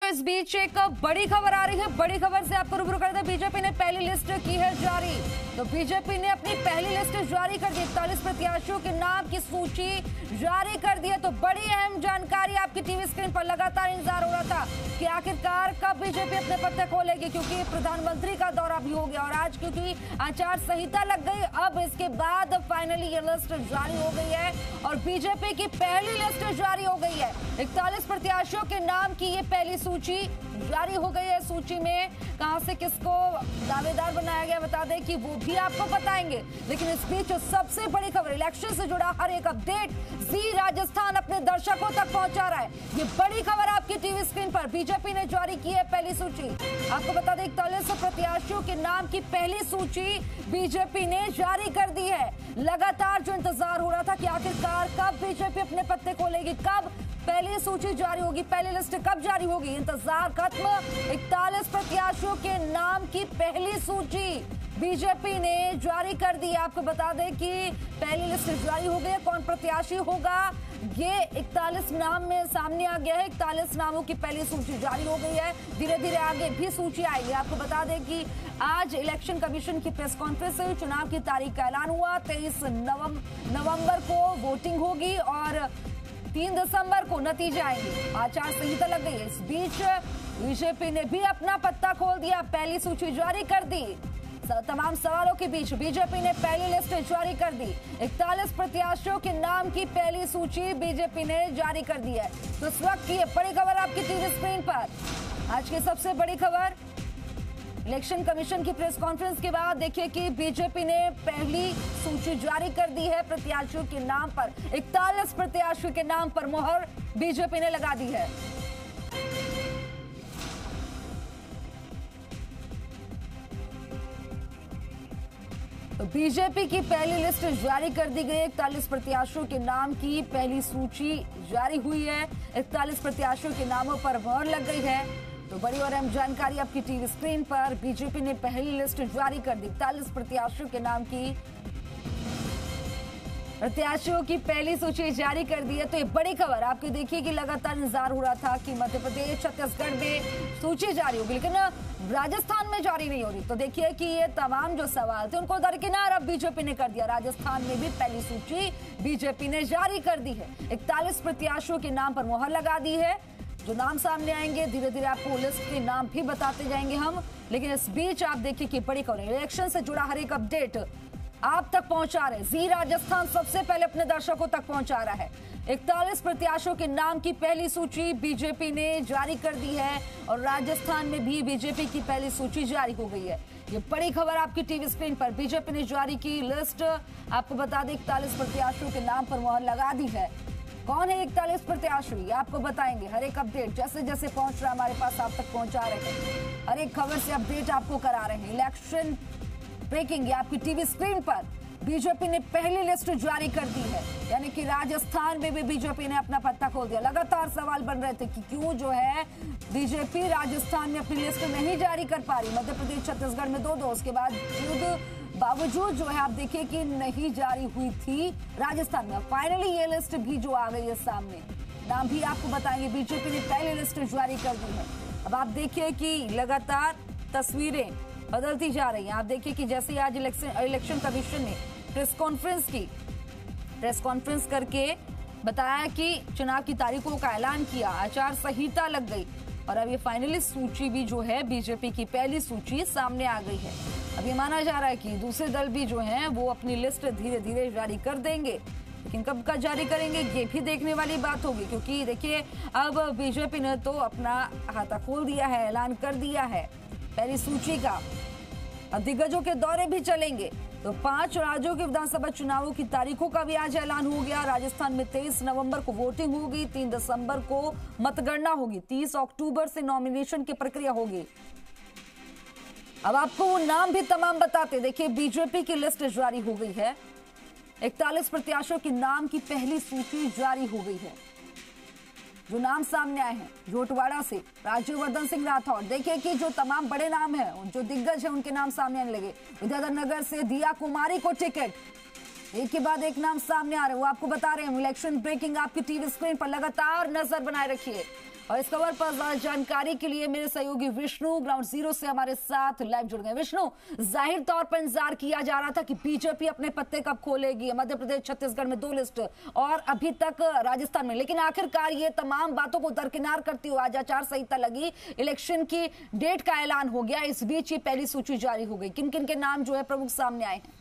इस बीच एक बड़ी खबर आ रही है। बड़ी खबर से आपको रूबरू करते हैं। बीजेपी ने पहली लिस्ट की है जारी। तो बीजेपी ने अपनी पहली लिस्ट जारी कर दी। 41 प्रत्याशियों के नाम की सूची जारी कर दी है। तो बड़ी अहम जानकारी आपकी टीवी स्क्रीन पर लगातार इंतजार हो रहा था कि आखिरकार कब बीजेपी अपने पत्ते खोलेगी, क्योंकि प्रधानमंत्री का दौरा भी हो गया और आज क्योंकि आचार संहिता लग गई, अब इसके बाद फाइनली ये लिस्ट जारी हो गई है और बीजेपी की पहली लिस्ट जारी हो गई है। 41 प्रत्याशियों के नाम की ये पहली सूची जारी हो गई है। सूची में कहां से किसको दावेदार बनाया गया बता दें कि वो भी आपको बताएंगे। लेकिन इस बीच सबसे बड़ी खबर, इलेक्शन से जुड़ा हर एक अपडेट जी राजस्थान अपने दर्शकों तक पहुंचा रहा है। ये बड़ी खबर आपकी टीवी स्क्रीन पर। बीजेपी ने जारी की है पहली सूची। आपको बता दें 41 प्रत्याशियों के नाम की पहली सूची बीजेपी ने जारी कर दी है। लगातार जो इंतजार हो रहा था कि आखिरकार कब बीजेपी अपने पत्ते खोलेगी, कब पहली सूची जारी होगी, पहली लिस्ट कब जारी होगी, इंतजार खत्म। 41 प्रत्याशियों के नाम की पहली सूची बीजेपी ने जारी कर दी। आपको बता दें कि पहली लिस्ट जारी हो गई है। कौन प्रत्याशी होगा ये 41 नाम में सामने आ गया है। 41 नामों की पहली सूची जारी हो गई है। धीरे धीरे आगे भी सूची आएगी। आपको बता दें कि आज इलेक्शन कमीशन की प्रेस कॉन्फ्रेंस हुई, चुनाव की तारीख का ऐलान हुआ। 23 नवंबर को वोटिंग होगी और 3 दिसंबर को नतीजे आएंगे। आचार संहिता लग गई है। इस बीच बीजेपी ने भी अपना पत्ता खोल दिया, पहली सूची जारी कर दी। तमाम सवालों के बीच बीजेपी ने पहली लिस्ट जारी कर दी। 41 प्रत्याशियों के नाम की पहली सूची बीजेपी ने जारी कर दी है। तो इस वक्त की बड़ी खबर आपकी टीवी स्क्रीन पर। आज की सबसे बड़ी खबर, इलेक्शन कमीशन की प्रेस कॉन्फ्रेंस के बाद देखिए कि बीजेपी ने पहली सूची जारी कर दी है। प्रत्याशियों के नाम पर 41 प्रत्याशियों के नाम पर मोहर बीजेपी ने लगा दी है। तो बीजेपी की पहली लिस्ट जारी कर दी गई। 41 प्रत्याशियों के नाम की पहली सूची जारी हुई है। 41 प्रत्याशियों के नामों पर मोहर लग गई है। तो बड़ी और अहम जानकारी आपकी टीवी स्क्रीन पर। बीजेपी ने पहली लिस्ट जारी कर दी। 41 प्रत्याशियों के नाम की प्रत्याशियों की पहली सूची जारी कर दी है। तो ये बड़ी खबर आपकी देखिए कि लगातार इंतजार हो रहा था कि मध्य प्रदेश, छत्तीसगढ़ में सूची जारी होगी, लेकिन राजस्थान में जारी नहीं हो रही। तो देखिए कि ये तमाम जो सवाल थे उनको दरकिनार अब बीजेपी ने कर दिया। राजस्थान में भी पहली सूची बीजेपी ने जारी कर दी है। 41 प्रत्याशियों के नाम पर मोहर लगा दी है। जो नाम सामने आएंगे धीरे धीरे आपको लिस्ट के नाम भी बताते जाएंगे हम। लेकिन इस बीच आप देखिए कि बड़ी खबर, इलेक्शन से जुड़ा हर एक अपडेट आप तक पहुंचा रहे। जी राजस्थान सबसे पहले अपने दर्शकों तक पहुंचा रहा है। 41 प्रत्याशियों के नाम की पहली सूची बीजेपी ने जारी कर दी है और राजस्थान में भी बीजेपी की पहली सूची जारी हो गई है। ये बड़ी खबर आपकी टीवी स्क्रीन पर। बीजेपी ने जारी की लिस्ट। आपको बता दें 41 प्रत्याशियों के नाम पर मोहर लगा दी है। कौन है 41 प्रत्याशी आपको बताएंगे। हर एक अपडेट जैसे जैसे पहुंच रहा है हमारे पास आप तक पहुंचा रहे हैं। हर एक खबर से अपडेट आपको करा रहे हैं। इलेक्शन ब्रेकिंग आपकी टीवी स्क्रीन पर। बीजेपी ने पहली लिस्ट जारी कर दी है, यानी कि राजस्थान में भी बीजेपी ने अपना पत्ता खोल दिया। लगातार सवाल बन रहे थे कि क्यों जो है बीजेपी राजस्थान में अपनी लिस्ट नहीं जारी कर पा रही। मध्य प्रदेश, छत्तीसगढ़ में 2-2, उसके बावजूद जो है आप देखिए कि नहीं जारी हुई थी राजस्थान में। फाइनली ये लिस्ट भी जो आ गई है सामने, नाम भी आपको बताएंगे। बीजेपी ने पहली लिस्ट जारी कर दी है। अब आप देखिए कि लगातार तस्वीरें बदलती जा रही हैं। आप देखिए कि जैसे आज इलेक्शन कमीशन ने प्रेस कॉन्फ्रेंस करके बताया कि चुनाव की तारीखों का ऐलान किया, आचार संहिता लग गई और अब ये फाइनली सूची भी जो है बीजेपी की पहली सूची सामने आ गई है। अब ये माना जा रहा है कि दूसरे दल भी जो हैं वो अपनी लिस्ट धीरे धीरे जारी कर देंगे, लेकिन कब का जारी करेंगे ये भी देखने वाली बात होगी। क्योंकि देखिए अब बीजेपी ने तो अपना खाता खोल दिया है, ऐलान कर दिया है पहली सूची का। अब दिग्गजों के दौरे भी चलेंगे। तो 5 राज्यों के विधानसभा चुनावों की तारीखों का भी आज ऐलान हो गया। राजस्थान में 23 नवंबर को वोटिंग होगी, 3 दिसंबर को मतगणना होगी, 30 अक्टूबर से नॉमिनेशन की प्रक्रिया होगी। अब आपको वो नाम भी तमाम बताते। देखिए बीजेपी की लिस्ट जारी हो गई है। 41 प्रत्याशियों के नाम की पहली सूची जारी हो गई है। जो नाम सामने आए हैं जोटवाड़ा से राज्यवर्धन सिंह राठौड़, देखिए कि जो तमाम बड़े नाम हैं, जो दिग्गज हैं, उनके नाम सामने आने लगे। विद्याधर नगर से दिया कुमारी को टिकट, एक के बाद एक नाम सामने आ रहे हैं, वो आपको बता रहे हैं। इलेक्शन ब्रेकिंग आपकी टीवी स्क्रीन पर लगातार नजर बनाए रखिए। और इस खबर पर ज्यादा जानकारी के लिए मेरे सहयोगी विष्णु ग्राउंड जीरो से हमारे साथ लाइव जुड़ गए। विष्णु, जाहिर तौर पर इंतजार किया जा रहा था कि बीजेपी अपने पत्ते कब खोलेगी, मध्य प्रदेश छत्तीसगढ़ में 2 लिस्ट और अभी तक राजस्थान में, लेकिन आखिरकार ये तमाम बातों को दरकिनार करती हुई आज आचार संहिता लगी, इलेक्शन की डेट का ऐलान हो गया, इस बीच ये पहली सूची जारी हो गई। किन किन के नाम जो है प्रमुख सामने आए हैं?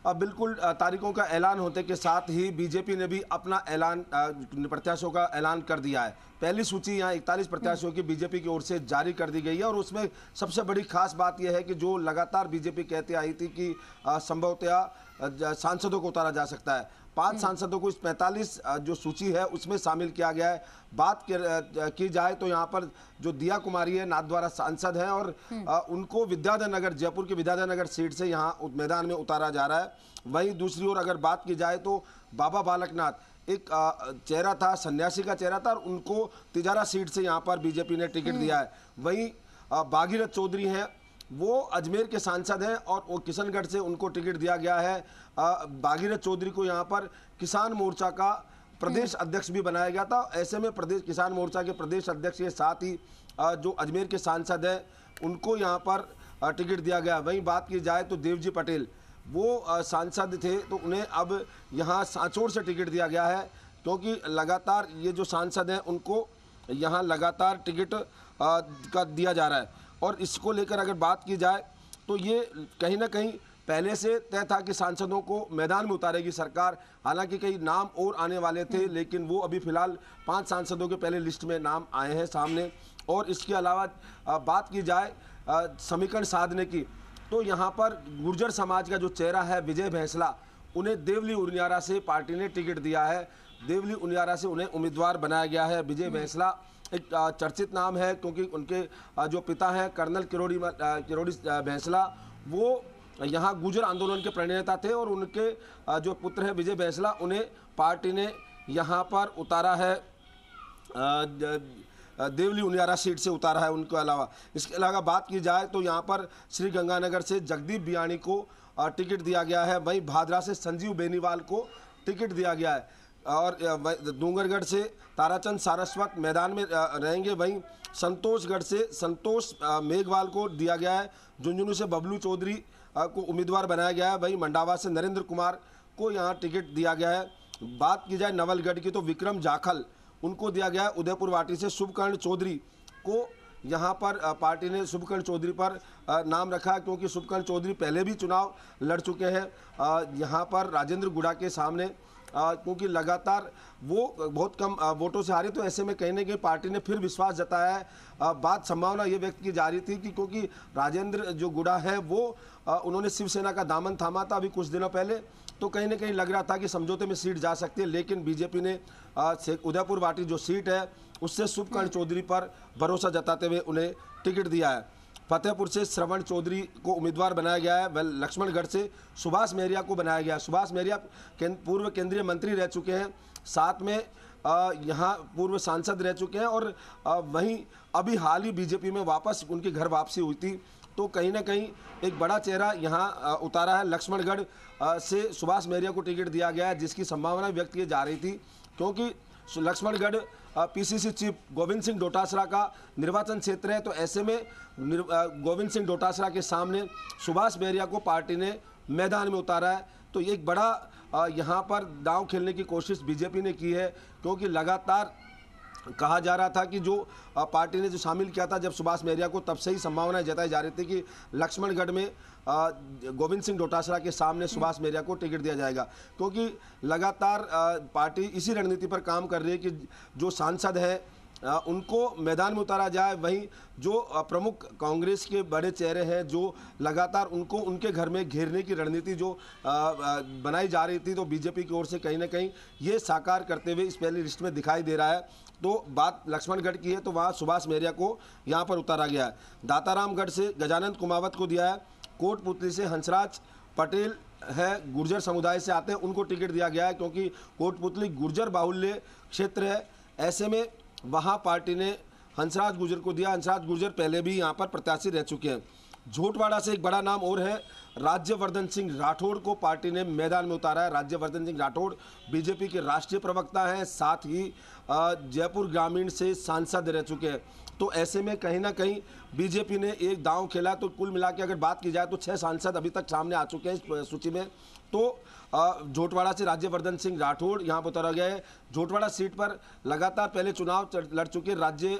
बिल्कुल, तारीखों का ऐलान होने के साथ ही बीजेपी ने भी अपना ऐलान, प्रत्याशियों का ऐलान कर दिया है। पहली सूची यहाँ 41 प्रत्याशियों की बीजेपी की ओर से जारी कर दी गई है और उसमें सबसे बड़ी खास बात यह है कि जो लगातार बीजेपी कहती आई थी कि संभवतः सांसदों को उतारा जा सकता है, 5 सांसदों को इस 45 जो सूची है उसमें शामिल किया गया है। बात की जाए तो यहाँ पर जो दिया कुमारी है नाथद्वारा सांसद हैं और उनको विद्याधर नगर, जयपुर के विद्याधर नगर सीट से यहाँ मैदान में उतारा जा रहा है। वहीं दूसरी ओर अगर बात की जाए तो बाबा बालकनाथ, एक चेहरा था, सन्यासी का चेहरा था और उनको तिजारा सीट से यहाँ पर बीजेपी ने टिकट दिया है। वहीं भागीरथ चौधरी हैं, वो अजमेर के सांसद हैं और वो किशनगढ़ से उनको टिकट दिया गया है। भागीरथ चौधरी को यहाँ पर किसान मोर्चा का प्रदेश अध्यक्ष भी बनाया गया था। ऐसे में प्रदेश किसान मोर्चा के प्रदेश अध्यक्ष के साथ ही जो अजमेर के सांसद हैं उनको यहाँ पर टिकट दिया गया। वहीं बात की जाए तो देवजी पटेल, वो सांसद थे तो उन्हें अब यहाँ सांचौर से टिकट दिया गया है, क्योंकि लगातार ये जो सांसद हैं उनको यहाँ लगातार टिकट का दिया जा रहा है। और इसको लेकर अगर बात की जाए तो ये कहीं ना कहीं पहले से तय था कि सांसदों को मैदान में उतारेगी सरकार। हालांकि कई नाम और आने वाले थे, लेकिन वो अभी फिलहाल 5 सांसदों के पहले लिस्ट में नाम आए हैं सामने। और इसके अलावा बात की जाए समीकरण साधने की, तो यहाँ पर गुर्जर समाज का जो चेहरा है विजय भैंसला, उन्हें देवली उनियारा से पार्टी ने टिकट दिया है। देवली उनियारा से उन्हें उम्मीदवार बनाया गया है। विजय भैंसला एक चर्चित नाम है, क्योंकि उनके जो पिता हैं कर्नल किरोड़ी भैंसला, वो यहाँ गुर्जर आंदोलन के प्रणेता थे और उनके जो पुत्र हैं विजय भैंसला, उन्हें पार्टी ने यहाँ पर उतारा है, देवली उनियारा सीट से उतारा है। उनके अलावा इसके अलावा बात की जाए तो यहाँ पर श्री गंगानगर से जगदीप बियाणी को टिकट दिया गया है। वहीं भादरा से संजीव बेनीवाल को टिकट दिया गया है और डूंगरगढ़ से ताराचंद सारस्वत मैदान में रहेंगे। वहीं संतोषगढ़ से संतोष मेघवाल को दिया गया है। झुंझुनू से बबलू चौधरी को उम्मीदवार बनाया गया है। वहीं मंडावा से नरेंद्र कुमार को यहाँ टिकट दिया गया है। बात की जाए नवलगढ़ की तो विक्रम जाखल, उनको दिया गया है। उदयपुर वाटी से शुभकर्ण चौधरी को यहाँ पर पार्टी ने शुभकर्ण चौधरी पर नाम रखा, क्योंकि शुभकर्ण चौधरी पहले भी चुनाव लड़ चुके हैं यहाँ पर राजेंद्र गुड़ा के सामने, क्योंकि लगातार वो बहुत कम वोटों से हारे। तो ऐसे में कहीं ना कहीं पार्टी ने फिर विश्वास जताया है। बात संभावना ये व्यक्त की जा रही थी कि क्योंकि राजेंद्र जो गुड़ा है वो उन्होंने शिवसेना का दामन थामा था अभी कुछ दिनों पहले, तो कहीं ना कहीं लग रहा था कि समझौते में सीट जा सकती है, लेकिन बीजेपी ने उदयपुर वाटी जो सीट है उससे शुभकर्ण चौधरी पर भरोसा जताते हुए उन्हें टिकट दिया है। फतेहपुर से श्रवण चौधरी को उम्मीदवार बनाया गया है। लक्ष्मणगढ़ से सुभाष मेहरिया को बनाया गया है। सुभाष मेहरिया पूर्व केंद्रीय मंत्री रह चुके हैं, साथ में यहाँ पूर्व सांसद रह चुके हैं और वहीं अभी हाल ही बीजेपी में वापस उनकी घर वापसी हुई थी। तो कहीं ना कहीं एक बड़ा चेहरा यहाँ उतारा है। लक्ष्मणगढ़ से सुभाष मेहरिया को टिकट दिया गया है, जिसकी संभावना व्यक्त की जा रही थी, क्योंकि लक्ष्मणगढ़ पीसीसी चीफ गोविंद सिंह डोटासरा का निर्वाचन क्षेत्र है। तो ऐसे में गोविंद सिंह डोटासरा के सामने सुभाष मेहरिया को पार्टी ने मैदान में उतारा है। तो एक बड़ा यहाँ पर दांव खेलने की कोशिश बीजेपी ने की है, क्योंकि लगातार कहा जा रहा था कि जो पार्टी ने जो शामिल किया था जब सुभाष मेहरिया को, तब से ही संभावनाएं जताई जा रही थी कि लक्ष्मणगढ़ में गोविंद सिंह डोटासरा के सामने सुभाष मेहरिया को टिकट दिया जाएगा, क्योंकि लगातार पार्टी इसी रणनीति पर काम कर रही है कि जो सांसद हैं उनको मैदान में उतारा जाए। वहीं जो प्रमुख कांग्रेस के बड़े चेहरे हैं जो लगातार उनको उनके घर में घेरने की रणनीति जो बनाई जा रही थी, तो बीजेपी की ओर से कहीं ना कहीं ये साकार करते हुए इस पहली लिस्ट में दिखाई दे रहा है। तो बात लक्ष्मणगढ़ की है तो वहाँ सुभाष मेहरिया को यहाँ पर उतारा गया है। दातारामगढ़ से गजानंद कुमावत को दिया है। कोटपुतली से हंसराज पटेल है, गुर्जर समुदाय से आते हैं, उनको टिकट दिया गया है, क्योंकि कोटपुतली गुर्जर बाहुल्य क्षेत्र है। ऐसे में वहाँ पार्टी ने हंसराज गुर्जर को दिया। हंसराज गुर्जर पहले भी यहाँ पर प्रत्याशी रह चुके हैं। झोटवाड़ा से एक बड़ा नाम और है, राज्यवर्धन सिंह राठौड़ को पार्टी ने मैदान में उतारा है। राज्यवर्धन सिंह राठौड़ बीजेपी के राष्ट्रीय प्रवक्ता हैं, साथ ही जयपुर ग्रामीण से सांसद रह चुके हैं। तो ऐसे में कहीं ना कहीं बीजेपी ने एक दांव खेला। तो कुल मिला के अगर बात की जाए तो 6 सांसद अभी तक सामने आ चुके हैं इस सूची में। तो झोटवाड़ा से राज्यवर्धन सिंह राठौड़ यहाँ पर उतारा गया है। झोटवाड़ा सीट पर लगातार पहले चुनाव लड़ चुके राज्य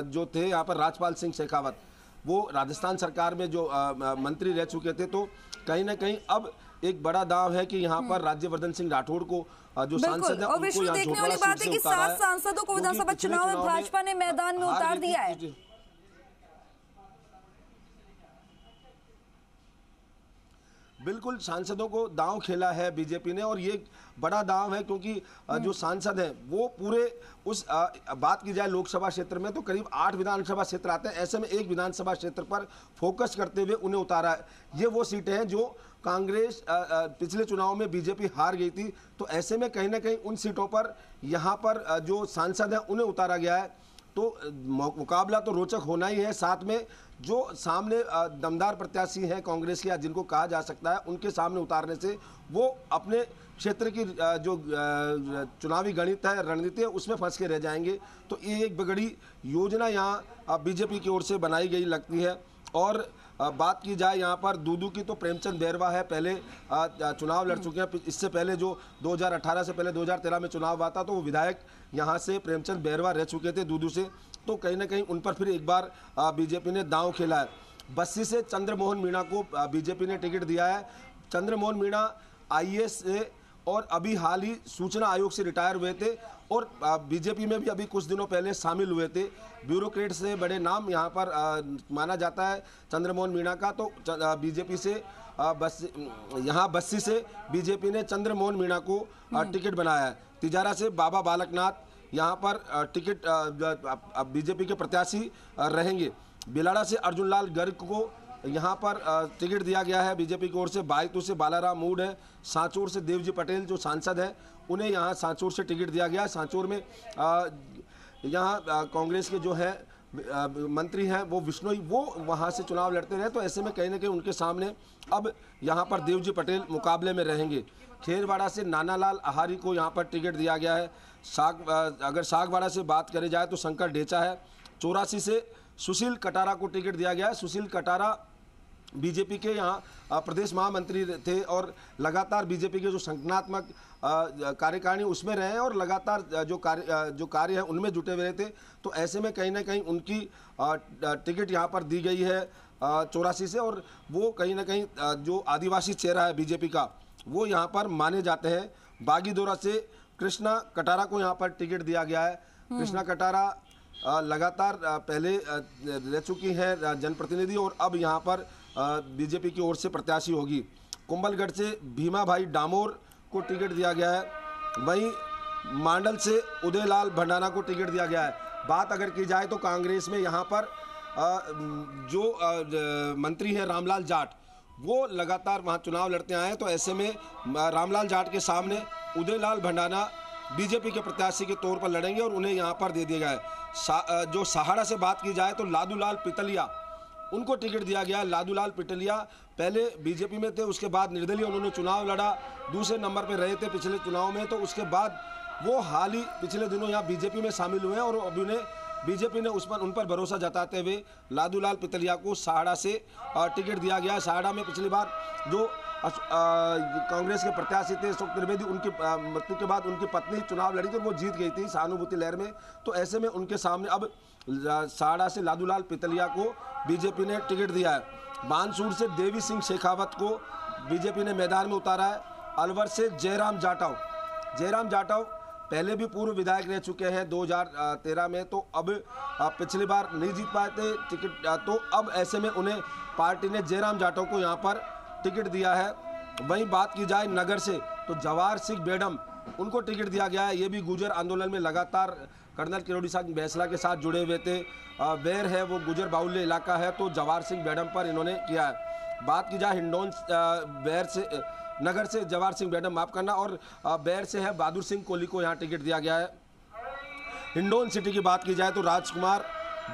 जो थे यहाँ पर राजपाल सिंह शेखावत, वो राजस्थान सरकार में जो मंत्री रह चुके थे। तो कहीं ना कहीं अब एक बड़ा दांव है कि यहाँ पर राज्यवर्धन सिंह राठौड़ को जो सांसद है उनको यहाँ झोटवाड़ा सीट से उतारा है। 7 सांसदों को विधानसभा चुनाव में भाजपा ने मैदान में उतार दिया है। बिल्कुल, सांसदों को दांव खेला है बीजेपी ने, और ये बड़ा दांव है क्योंकि जो सांसद हैं वो पूरे उस बात की जाए लोकसभा क्षेत्र में तो करीब 8 विधानसभा क्षेत्र आते हैं। ऐसे में एक विधानसभा क्षेत्र पर फोकस करते हुए उन्हें उतारा है। ये वो सीटें हैं जो कांग्रेस पिछले चुनाव में बीजेपी हार गई थी। तो ऐसे में कहीं ना कहीं उन सीटों पर यहाँ पर जो सांसद हैं उन्हें उतारा गया है। तो मुकाबला तो रोचक होना ही है। साथ में जो सामने दमदार प्रत्याशी हैं कांग्रेस के, या जिनको कहा जा सकता है, उनके सामने उतारने से वो अपने क्षेत्र की जो चुनावी गणित है, रणनीति है, उसमें फंस के रह जाएंगे। तो ये एक बड़ी योजना यहाँ बीजेपी की ओर से बनाई गई लगती है। और बात की जाए यहाँ पर दूदू की, तो प्रेमचंद बैरवा है, पहले चुनाव लड़ चुके हैं। इससे पहले जो 2018 से पहले 2013 में चुनाव हुआ था तो वो विधायक यहाँ से प्रेमचंद बैरवा रह चुके थे दूदू से। तो कहीं ना कहीं उन पर फिर एक बार बीजेपी ने दांव खेला है। बस्सी से चंद्रमोहन मीणा को बीजेपी ने टिकट दिया है। चंद्रमोहन मीणा IAS से और अभी हाल ही सूचना आयोग से रिटायर हुए थे और बीजेपी में भी अभी कुछ दिनों पहले शामिल हुए थे। ब्यूरोक्रेट से बड़े नाम यहाँ पर माना जाता है चंद्रमोहन मीणा का। तो बीजेपी से बस्सी से बीजेपी ने चंद्रमोहन मीणा को टिकट बनाया है। तिजारा से बाबा बालकनाथ यहाँ पर टिकट बीजेपी के प्रत्याशी रहेंगे। बिलाड़ा से अर्जुन लाल गर्ग को यहाँ पर टिकट दिया गया है बीजेपी की ओर से। बायतू से बालाराम मूड है। सांचौर से देवजी पटेल जो सांसद हैं उन्हें यहाँ सांचौर से टिकट दिया गया है। सांचौर में यहाँ कांग्रेस के जो है मंत्री हैं वो विश्नोई, वो वहाँ से चुनाव लड़ते रहे। तो ऐसे में कहीं ना कहीं उनके सामने अब यहाँ पर देवजी पटेल मुकाबले में रहेंगे। खेरवाड़ा से नानालाल आहारी को यहाँ पर टिकट दिया गया है। अगर सागवाड़ा से बात करी जाए तो शंकर ढेचा है। 84 से सुशील कटारा को टिकट दिया गया है। सुशील कटारा बीजेपी के यहाँ प्रदेश महामंत्री थे और लगातार बीजेपी के जो संगठनात्मक कार्यकारिणी उसमें रहे हैं और लगातार जो कार्य है उनमें जुटे हुए थे। तो ऐसे में कहीं ना कहीं उनकी टिकट यहाँ पर दी गई है 84 से, और वो कहीं ना कहीं जो आदिवासी चेहरा है बीजेपी का वो यहाँ पर माने जाते हैं। बागीदोरा से कृष्णा कटारा को यहाँ पर टिकट दिया गया है। कृष्णा कटारा लगातार पहले रह चुकी है जनप्रतिनिधि और अब यहाँ पर बीजेपी की ओर से प्रत्याशी होगी। कुंभलगढ़ से भीमा भाई डामोर को टिकट दिया गया है। वहीं मांडल से उदयलाल भंडाना को टिकट दिया गया है। बात अगर की जाए तो कांग्रेस में यहाँ पर जो मंत्री हैं रामलाल जाट, वो लगातार वहाँ चुनाव लड़ते आए हैं। तो ऐसे में रामलाल जाट के सामने उदयलाल भंडाना बीजेपी के प्रत्याशी के तौर पर लड़ेंगे और उन्हें यहाँ पर दे दिया गया है। जो सहाड़ा से बात की जाए तो लादूलाल पितलिया, उनको टिकट दिया गया है। लादूलाल पिटलिया पहले बीजेपी में थे, उसके बाद निर्दलीय उन्होंने चुनाव लड़ा, दूसरे नंबर पर रहे थे पिछले चुनाव में। तो उसके बाद वो हाल ही पिछले दिनों यहाँ बीजेपी में शामिल हुए हैं और अभी उन्हें बीजेपी ने उन पर भरोसा जताते हुए लादूलाल पितलिया को सहाड़ा से टिकट दिया गया है। सहाड़ा में पिछली बार जो कांग्रेस के प्रत्याशी थे अशोक त्रिवेदी, उनकी मृत्यु के बाद उनकी पत्नी चुनाव लड़ी थी, वो जीत गई थी सहानुभूति लहर में। तो ऐसे में उनके सामने अब सहाड़ा से लादूलाल पितलिया को बीजेपी ने टिकट दिया है। बानसूर से देवी सिंह शेखावत को बीजेपी ने मैदान में उतारा है। अलवर से जयराम जाटव पहले भी पूर्व विधायक रह चुके हैं 2013 में, तो अब पिछली बार नहीं जीत पाए थे टिकट। तो अब ऐसे में उन्हें पार्टी ने जयराम जाटव को यहाँ पर टिकट दिया है। वहीं बात की जाए नगर से तो जवाहर सिंह बेडम, उनको टिकट दिया गया है। ये भी गुर्जर आंदोलन में लगातार कर्नल किरोड़ी सिंह बैंसला के साथ जुड़े हुए थे। बेर है वो गुर्जर बाहुल्य इलाका है, तो जवाहर सिंह बेडम पर इन्होंने किया है। बात की जाए हिंडौन बैर से नगर से जवाहर सिंह बेडम, माफ करना, और बैर से है बहादुर सिंह कोहली को यहाँ टिकट दिया गया है। हिंडौन सिटी की बात की जाए तो राजकुमार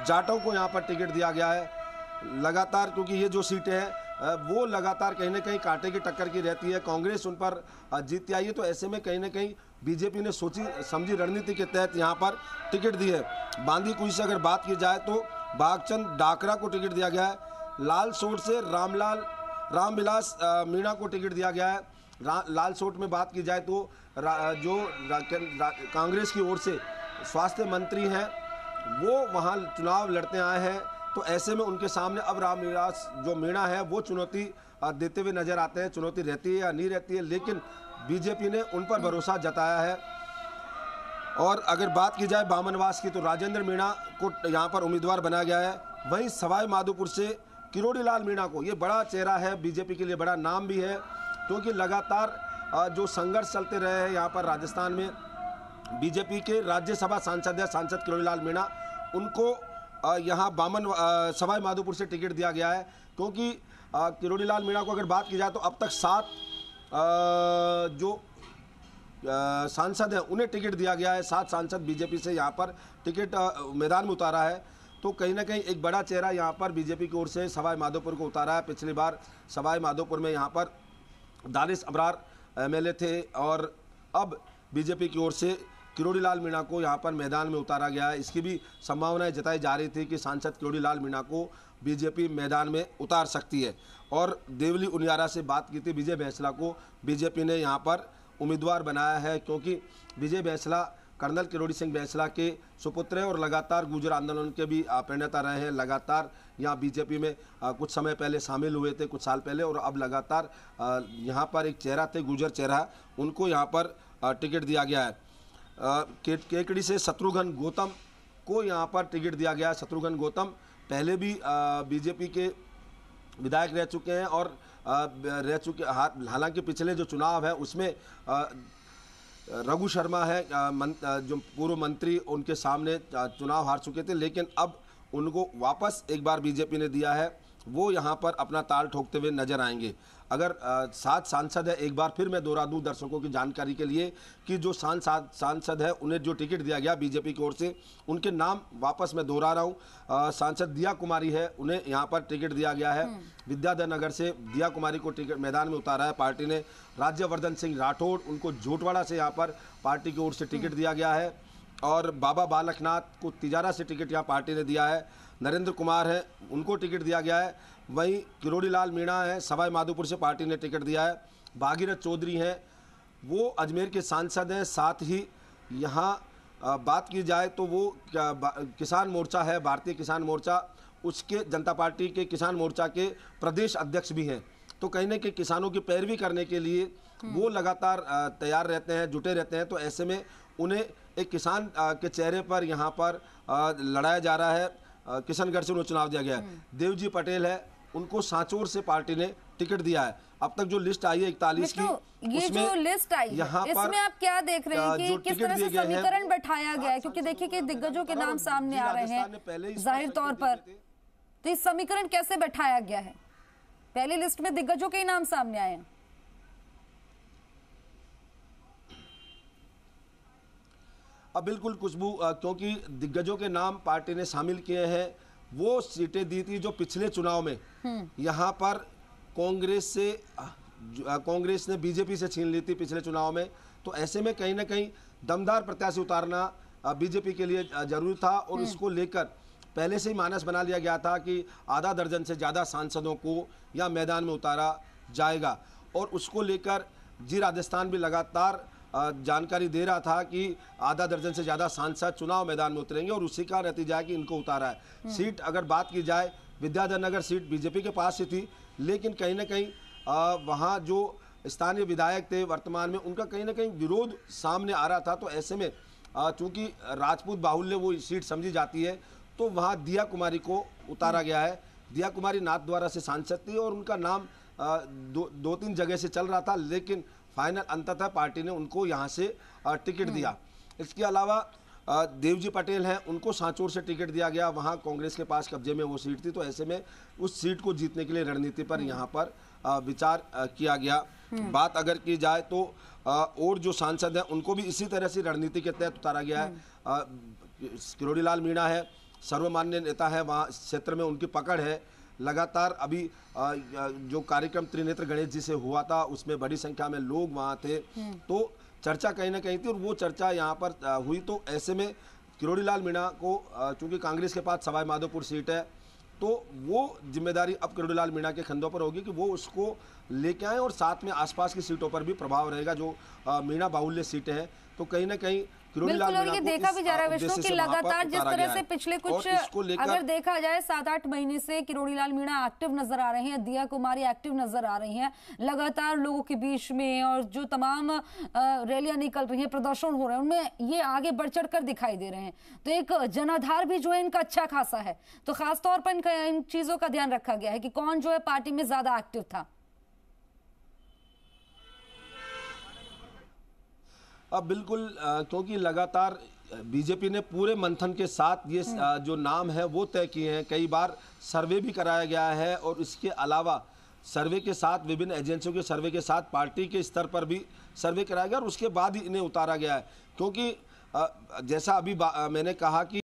जाटव को यहाँ पर टिकट दिया गया है। लगातार, क्योंकि ये जो सीटें हैं वो लगातार कहीं ना कहीं कांटे की टक्कर की रहती है, कांग्रेस उन पर जीतती आई है, तो ऐसे में कहीं ना कहीं बीजेपी ने सोची समझी रणनीति के तहत यहाँ पर टिकट दी है। बांदी कुई से अगर बात की जाए तो भागचंद डाकरा को टिकट दिया गया है, लाल सोट से रामविलास मीणा को टिकट दिया गया है। लाल सोट में बात की जाए तो कांग्रेस की ओर से स्वास्थ्य मंत्री हैं वो वहाँ चुनाव लड़ते आए हैं, तो ऐसे में उनके सामने अब रामविलास जो मीणा है वो चुनौती देते हुए नजर आते हैं। चुनौती रहती है या नहीं रहती है, लेकिन बीजेपी ने उन पर भरोसा जताया है। और अगर बात की जाए बामनवास की तो राजेंद्र मीणा को यहाँ पर उम्मीदवार बनाया गया है। वहीं सवाई माधोपुर से किरोड़ी लाल मीणा को, ये बड़ा चेहरा है बीजेपी के लिए, बड़ा नाम भी है, क्योंकि लगातार जो संघर्ष चलते रहे हैं यहाँ पर राजस्थान में, बीजेपी के राज्यसभा सांसद किरोड़ी लाल मीणा, उनको यहाँ सवाई माधोपुर से टिकट दिया गया है। क्योंकि किरोड़ी लाल मीणा को अगर बात की जाए तो अब तक 7 जो सांसद हैं उन्हें टिकट दिया गया है, 7 सांसद बीजेपी से यहाँ पर टिकट मैदान में उतारा है। तो कहीं ना कहीं एक बड़ा चेहरा यहाँ पर बीजेपी की ओर से सवाई माधोपुर को उतारा है। पिछली बार सवाई माधोपुर में यहाँ पर दानिश अबरार एमएलए थे, और अब बीजेपी की ओर से किरोड़ी लाल मीणा को यहाँ पर मैदान में उतारा गया है। इसकी भी संभावनाएं जताई जा रही थी कि सांसद किरोड़ी लाल मीणा को बीजेपी मैदान में उतार सकती है। और देवली उनियारा से बात की थी, विजय बैंसला को बीजेपी ने यहाँ पर उम्मीदवार बनाया है, क्योंकि विजय बैंसला कर्नल किरोड़ी सिंह बैंसला के सुपुत्र हैं और लगातार गुर्जर आंदोलन के भी प्रणेता रहे हैं। लगातार यहाँ बीजेपी में कुछ समय पहले शामिल हुए थे, कुछ साल पहले, और अब लगातार यहाँ पर एक चेहरा थे, गुर्जर चेहरा, उनको यहाँ पर टिकट दिया गया है। केकड़ी से शत्रुघ्न गौतम को यहाँ पर टिकट दिया गया है। शत्रुघ्न गौतम पहले भी बीजेपी के विधायक रह चुके हैं और हालांकि पिछले जो चुनाव है उसमें रघु शर्मा है जो पूर्व मंत्री, उनके सामने चुनाव हार चुके थे, लेकिन अब उनको वापस एक बार बीजेपी ने दिया है, वो यहाँ पर अपना ताल ठोकते हुए नजर आएंगे। अगर 7 सांसद है, एक बार फिर मैं दोहरा दूं दर्शकों की जानकारी के लिए कि जो सांसद है उन्हें जो टिकट दिया गया बीजेपी की ओर से, उनके नाम वापस मैं दोहरा रहा हूं। सांसद दिया कुमारी है, उन्हें यहाँ पर टिकट दिया गया है। विद्याधर नगर से दिया कुमारी को टिकट मैदान में उतारा है पार्टी ने। राज्यवर्धन सिंह राठौड़, उनको झोटवाड़ा से यहाँ पर पार्टी की ओर से टिकट दिया गया है। और बाबा बालकनाथ को तिजारा से टिकट यहाँ पार्टी ने दिया है। नरेंद्र कुमार है, उनको टिकट दिया गया है। वहीं किरोड़ी लाल मीणा है, सवाई माधोपुर से पार्टी ने टिकट दिया है। भागीरथ चौधरी हैं, वो अजमेर के सांसद हैं। साथ ही यहाँ बात की जाए तो वो किसान मोर्चा है, भारतीय किसान मोर्चा, उसके जनता पार्टी के किसान मोर्चा के प्रदेश अध्यक्ष भी हैं। तो कहीं ना कहीं किसानों की पैरवी करने के लिए वो लगातार तैयार रहते हैं, जुटे रहते हैं। तो ऐसे में उन्हें एक किसान के चेहरे पर यहाँ पर लड़ाया जा रहा है। किशनगढ़ से उन्हें चुनाव दिया गया है। देवजी पटेल है, उनको सांचौर से पार्टी ने टिकट दिया है। अब तक जो लिस्ट आई है 41 की, ये जो लिस्ट आई है इसमें आप क्या देख रहे हैं कि किस तरह से समीकरण बैठाया गया है? क्योंकि देखिए कि दिग्गजों के नाम सामने आ रहे हैं जाहिर तौर पर, तो इस समीकरण कैसे बैठाया गया है? पहली लिस्ट में दिग्गजों के ही नाम सामने आए हैं। अब बिल्कुल खुशबू, क्योंकि दिग्गजों के नाम पार्टी ने शामिल किए हैं। वो सीटें दी थी जो पिछले चुनाव में यहाँ पर कांग्रेस ने बीजेपी से छीन ली थी पिछले चुनाव में। तो ऐसे में कहीं ना कहीं दमदार प्रत्याशी उतारना बीजेपी के लिए जरूरी था, और इसको लेकर पहले से ही मानस बना लिया गया था कि आधा दर्जन से ज़्यादा सांसदों को या मैदान में उतारा जाएगा। और उसको लेकर जी राजस्थान भी लगातार जानकारी दे रहा था कि आधा दर्जन से ज़्यादा सांसद चुनाव मैदान में उतरेंगे, और उसी का नतीजा है कि इनको उतारा है। सीट अगर बात की जाए, विद्याधर नगर सीट बीजेपी के पास ही थी, लेकिन कहीं ना कहीं वहाँ जो स्थानीय विधायक थे वर्तमान में, उनका कहीं ना कहीं विरोध सामने आ रहा था। तो ऐसे में चूंकि राजपूत बाहुल्य वो सीट समझी जाती है, तो वहाँ दिया कुमारी को उतारा गया है। दिया कुमारी नाथद्वारा से सांसद थी और उनका नाम दो तीन जगह से चल रहा था, लेकिन फाइनल अंततः पार्टी ने उनको यहाँ से टिकट दिया। इसके अलावा देवजी पटेल हैं, उनको सांचौर से टिकट दिया गया। वहाँ कांग्रेस के पास कब्जे में वो सीट थी, तो ऐसे में उस सीट को जीतने के लिए रणनीति पर यहाँ पर विचार किया गया। बात अगर की जाए तो और जो सांसद हैं उनको भी इसी तरह से रणनीति के तहत उतारा गया है। किरोड़ी लाल मीणा है, सर्वमान्य नेता है, वहाँ क्षेत्र में उनकी पकड़ है। लगातार अभी जो कार्यक्रम त्रिनेत्र गणेश जी से हुआ था उसमें बड़ी संख्या में लोग वहाँ थे, तो चर्चा कहीं ना कहीं थी और वो चर्चा यहाँ पर हुई। तो ऐसे में किरोड़ी लाल मीणा को चूंकि कांग्रेस के पास सवाई माधोपुर सीट है, तो वो जिम्मेदारी अब किरोड़ी लाल मीणा के कंधों पर होगी कि वो उसको लेके आए और साथ में आसपास की सीटों पर भी प्रभाव रहेगा जो मीणा बाहुल्य सीटें हैं। तो कहीं ना कहीं बिल्कुल, और ये देखा भी जा रहा है विष्णु कि लगातार जिस तरह से पिछले कुछ अगर देखा जाए 7-8 महीने से किरोड़ी लाल मीणा एक्टिव नजर आ रहे हैं, दिया कुमारी एक्टिव नजर आ रही हैं लगातार लोगों के बीच में, और जो तमाम रैलियां निकल रही हैं, प्रदर्शन हो रहे हैं, उनमें ये आगे बढ़ चढ़ कर दिखाई दे रहे हैं। तो एक जनाधार भी जो है इनका अच्छा खासा है। तो खासतौर पर इन चीजों का ध्यान रखा गया है कि कौन जो है पार्टी में ज्यादा एक्टिव था। अब बिल्कुल, क्योंकि लगातार बीजेपी ने पूरे मंथन के साथ ये जो नाम है वो तय किए हैं। कई बार सर्वे भी कराया गया है और इसके अलावा सर्वे के साथ विभिन्न एजेंसियों के सर्वे के साथ पार्टी के स्तर पर भी सर्वे कराया गया और उसके बाद ही इन्हें उतारा गया है। क्योंकि जैसा अभी मैंने कहा कि